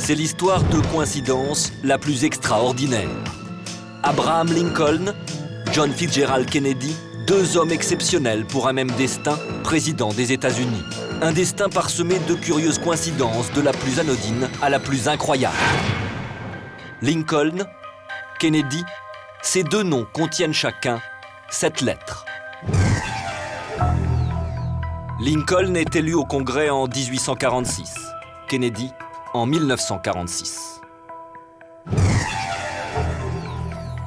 C'est l'histoire de coïncidence la plus extraordinaire. Abraham Lincoln, John Fitzgerald Kennedy, deux hommes exceptionnels pour un même destin, président des États-Unis. Un destin parsemé de curieuses coïncidences, de la plus anodine à la plus incroyable. Lincoln, Kennedy, ces deux noms contiennent chacun 7 lettres. Lincoln est élu au Congrès en 1846, Kennedy en 1946.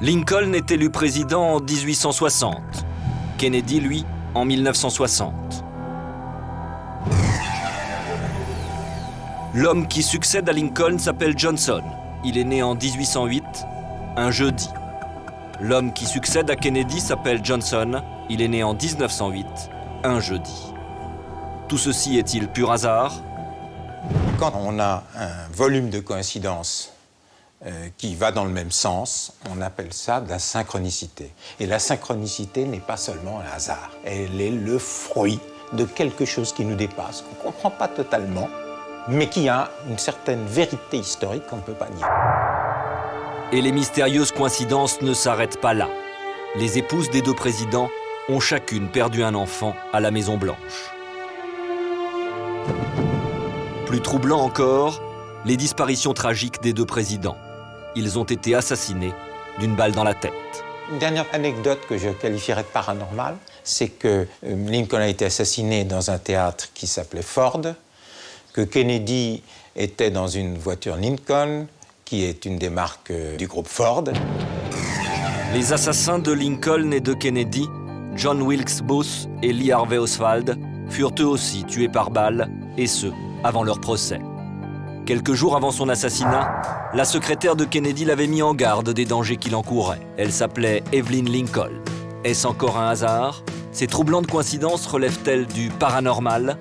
Lincoln est élu président en 1860, Kennedy, lui, en 1960. L'homme qui succède à Lincoln s'appelle Johnson. Il est né en 1808, un jeudi. L'homme qui succède à Kennedy s'appelle Johnson. Il est né en 1908, un jeudi. Tout ceci est-il pur hasard? Quand on a un volume de coïncidences qui va dans le même sens, on appelle ça de la synchronicité. Et la synchronicité n'est pas seulement un hasard. Elle est le fruit de quelque chose qui nous dépasse, qu'on ne comprend pas totalement, mais qui a une certaine vérité historique qu'on ne peut pas nier. Et les mystérieuses coïncidences ne s'arrêtent pas là. Les épouses des deux présidents ont chacune perdu un enfant à la Maison-Blanche. Plus troublant encore, les disparitions tragiques des deux présidents. Ils ont été assassinés d'une balle dans la tête. Une dernière anecdote que je qualifierais de paranormale, c'est que Lincoln a été assassiné dans un théâtre qui s'appelait Ford, que Kennedy était dans une voiture Lincoln, qui est une des marques du groupe Ford. Les assassins de Lincoln et de Kennedy, John Wilkes Booth et Lee Harvey Oswald, furent eux aussi tués par balle, et ce, avant leur procès. Quelques jours avant son assassinat, la secrétaire de Kennedy l'avait mis en garde des dangers qu'il encourait. Elle s'appelait Evelyn Lincoln. Est-ce encore un hasard? Ces troublantes coïncidences relèvent-elles du paranormal?